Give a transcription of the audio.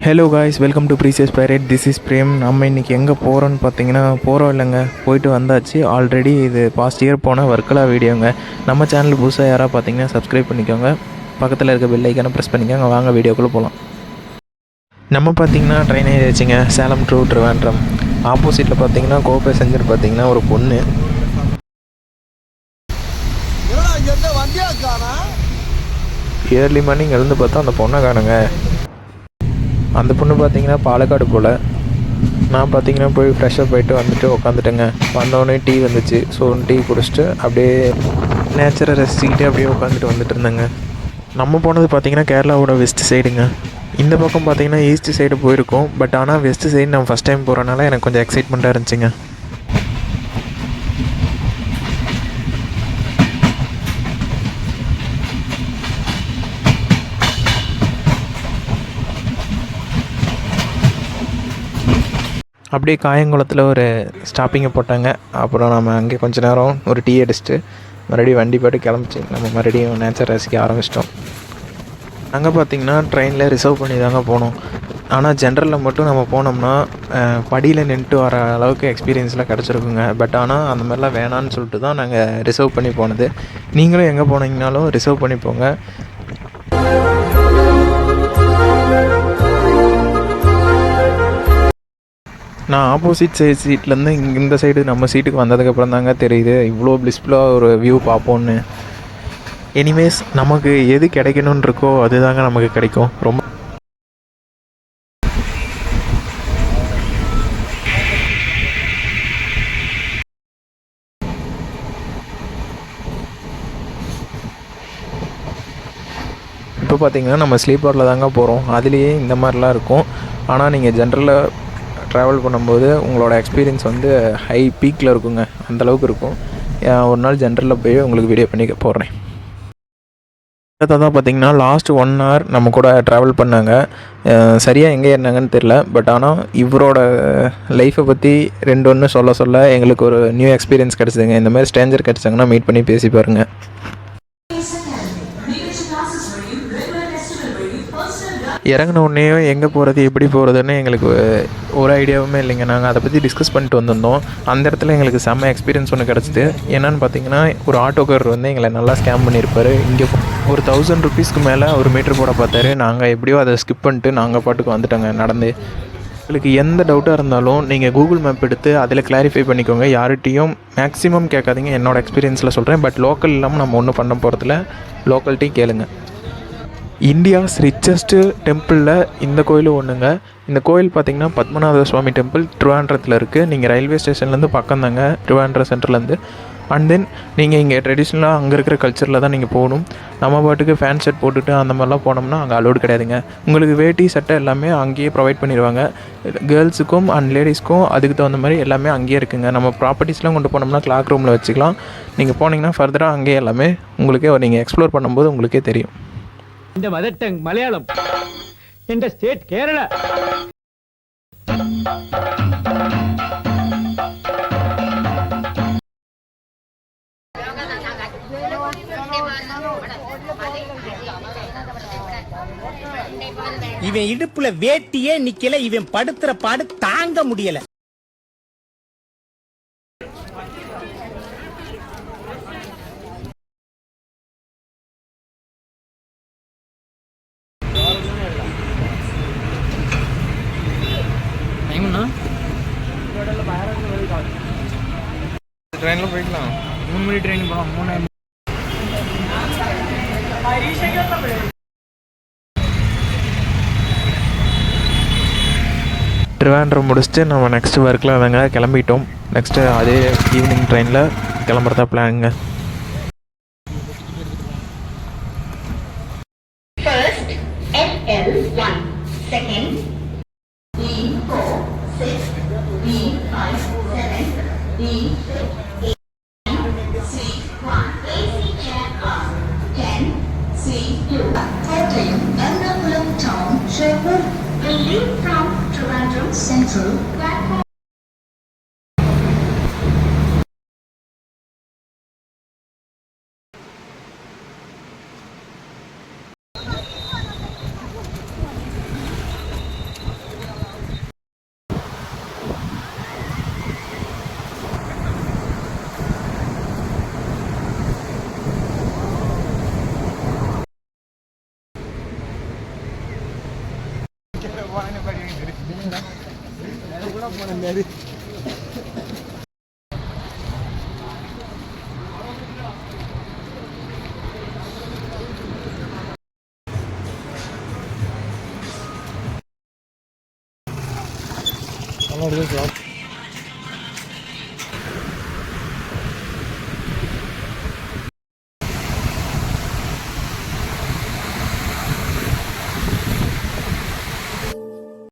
Hello guys, welcome to Precious Pirate. This is Prem. நம்ம இன்றைக்கி எங்கே போகிறோன்னு பார்த்தீங்கன்னா, போகிறோம் இல்லைங்க, போயிட்டு வந்தாச்சு. ஆல்ரெடி இது பாஸ்ட் இயர் போன வர்க்கலா வீடியோங்க. நம்ம சேனல் புதுசாக யாராவது பார்த்தீங்கன்னா சப்ஸ்கிரைப் பண்ணிக்கோங்க. பக்கத்தில் இருக்க பெல் ஐக்கானை ப்ரெஸ் பண்ணிக்கோங்க. வாங்க வீடியோக்குள்ளே போகலாம். நம்ம பார்த்தீங்கன்னா ட்ரெயின் ஏறியாச்சுங்க, சேலம் டு ட்ரிவாண்ட்ரம். ஆப்போசிட்டில் பார்த்தீங்கன்னா கோ பேசஞ்சர் பார்த்தீங்கன்னா ஒரு பொண்ணு. ஏர்லி மார்னிங் எழுந்து பார்த்தா அந்த பொண்ணை காணுங்க. அந்த பொண்ணு பார்த்தீங்கன்னா பாலக்காடு போல். நான் பார்த்தீங்கன்னா போய் ஃப்ரெஷ்ஷாக போயிட்டு வந்துட்டு உட்காந்துட்டேங்க. வந்தோடனே டீ வந்துச்சு. ஸோ டீ குடிச்சிட்டு அப்படியே நேச்சரை ரசிச்சுக்கிட்டு அப்படியே உட்காந்துட்டு வந்துட்டு இருந்தேங்க. நம்ம போனது பார்த்திங்கன்னா கேரளாவோட வெஸ்ட் சைடுங்க. இந்த பக்கம் பார்த்திங்கன்னா ஈஸ்ட் சைடு போயிருக்கோம். பட் ஆனால் வெஸ்ட் சைடு நான் ஃபஸ்ட் டைம் போகிறனால எனக்கு கொஞ்சம் எக்ஸைட்மெண்ட்டாக இருந்துச்சுங்க. அப்படியே காயங்குளத்தில் ஒரு ஸ்டாப்பிங்கை போட்டாங்க. அப்புறம் நம்ம அங்கே கொஞ்சம் நேரம் ஒரு டீ அடிச்சுட்டு மறுபடியும் வண்டி போய்ட்டு கிளம்பிச்சு. நம்ம மறுபடியும் நேச்சர் ரசிக்க ஆரம்பிச்சிட்டோம். அங்கே பார்த்திங்கன்னா ட்ரெயினில் ரிசர்வ் பண்ணி தாங்க போனோம். ஆனால் ஜென்ரலில் மட்டும் நம்ம போனோம்னா படியில் நின்றுட்டு வர அளவுக்கு எக்ஸ்பீரியன்ஸ்லாம் கிடச்சிருக்குங்க. பட் ஆனால் அந்த மாதிரிலாம் வேணான்னு சொல்லிட்டு தான் நாங்கள் ரிசர்வ் பண்ணி போனது. நீங்களும் எங்கே போனீங்கனாலும் ரிசர்வ் பண்ணி போங்க. நான் ஆப்போசிட் சீட்லேருந்து இந்த சைடு நம்ம சீட்டுக்கு வந்ததுக்கப்புறம் தாங்க தெரியுது இவ்வளோ பிளிஸ்ஃபுல்லாக ஒரு வியூ பார்ப்போன்னு. எனிவேஸ், நமக்கு எது கிடைக்கணுன்னு இருக்கோ அதுதாங்க நமக்கு கிடைக்கும். ரொம்ப இப்போ பார்த்திங்கன்னா நம்ம ஸ்லீப்பரில் தாங்க போகிறோம். அதுலேயே இந்த மாதிரிலாம் இருக்கும். ஆனால் நீங்கள் ஜென்ரலாக ட்ராவல் பண்ணும்போது உங்களோட எக்ஸ்பீரியன்ஸ் வந்து ஹை பீக்கில் இருக்குங்க. அந்தளவுக்கு இருக்கும். ஒரு நாள் ஜென்ரலில் போய் உங்களுக்கு வீடியோ பண்ணி போடுறேன். அடுத்த தான் பார்த்திங்கன்னா லாஸ்ட் 1 hour நம்ம கூட ட்ராவல் பண்ணாங்க. சரியாக எங்கே ஏறினாங்கன்னு தெரில. பட் ஆனால் இவரோட லைஃப்பை பற்றி 2 சொல்ல எங்களுக்கு ஒரு நியூ எக்ஸ்பீரியன்ஸ் கிடச்சிதுங்க. இந்த மாதிரி ஸ்ட்ரேஞ்சர் கிடச்சாங்கன்னா மீட் பண்ணி பேசி பாருங்கள். இறங்கினோடனே எங்கே போகிறது எப்படி போகிறதுன்னு எங்களுக்கு ஒரு ஐடியாவுமே இல்லைங்க. நாங்கள் அதை பற்றி டிஸ்கஸ் பண்ணிட்டு வந்திருந்தோம். அந்த இடத்துல எங்களுக்கு செம்ம எக்ஸ்பீரியன்ஸ் ஒன்று கிடச்சிது. என்னென்னு பார்த்தீங்கன்னா, ஒரு ஆட்டோக்காரர் வந்து எங்களை நல்லா ஸ்கேம் பண்ணியிருப்பார். இங்கே ஒரு 1000 rupeesக்கு மேலே ஒரு மீட்டர் போட பார்த்தாரு. நாங்கள் எப்படியோ அதை ஸ்கிப் பண்ணிட்டு நாங்கள் பாட்டுக்கு வந்துட்டோங்க நடந்து. உங்களுக்கு எந்த டவுட்டாக இருந்தாலும் நீங்கள் கூகுள் மேப் எடுத்து அதில் கிளாரிஃபை பண்ணிக்கோங்க. யார்கிட்டையும் மேக்ஸிமம் கேட்காதீங்க. என்னோடய எக்ஸ்பீரியன்ஸில் சொல்கிறேன். பட் லோக்கல் இல்லாமல் நம்ம ஒன்றும் பண்ண போகிறதில்ல. லோக்கல்ட்டையும் கேளுங்க. இந்தியாஸ் ரிச்சஸ்ட்டு டெம்பிளில் இந்த கோயிலும் ஒன்றுங்க. இந்த கோயில் பார்த்திங்கன்னா பத்மநாத சுவாமி டெம்பிள் ட்ரிவாண்ட்ரத்தில் இருக்குது. நீங்கள் ரயில்வே ஸ்டேஷன்லேருந்து பக்கம் தாங்க, ட்ரிவாண்ட்ரம் சென்டர்லேருந்து. அண்ட் தென் நீங்கள் இங்கே ட்ரெடிஷ்னலாக அங்கே இருக்கிற கல்ச்சரில் தான் நீங்கள் போகணும். நம்ம பாட்டுக்கு ஃபேன் ஷர்ட் போட்டுட்டு அந்த மாதிரிலாம் போனோம்னா அங்கே அலோடு கிடையாதுங்க. உங்களுக்கு வேட்டி சட்டை எல்லாமே அங்கேயே ப்ரொவைட் பண்ணிடுவாங்க. கேர்ள்ஸுக்கும் அண்ட் லேடிஸ்க்கும் அதுக்கு தகுந்த மாதிரி எல்லாமே அங்கேயே இருக்குங்க. நம்ம ப்ராப்பர்ட்டிஸ்லாம் கொண்டு போனோம்னா கிளாக் ரூமில் வச்சுக்கலாம். நீங்கள் போனீங்கன்னா ஃபர்தராக அங்கேயே எல்லாமே உங்களுக்கே நீங்கள் எக்ஸ்ப்ளோர் பண்ணும்போது உங்களுக்கே தெரியும். இந்த மதர் டங் மலையாளம், இந்த ஸ்டேட் கேரளா. இவன் இடுப்புல வேட்டியே நிக்கல. இவன் படுத்துற பாடு தாங்க முடியல. ட்ரெயினில் போய்க்கலாம். 3 மணி ட்ரெயின் போகலாம். 3 ட்ரிவாண்ட்ரம் முடிச்சுட்டு நம்ம நெக்ஸ்ட்டு ஒர்க்கில் தாங்க கிளம்பிட்டோம். நெக்ஸ்ட்டு அதே ஈவினிங் ட்ரெயினில் கிளம்புறதா பிளானுங்க. Central platform. நல்லா இருக்கு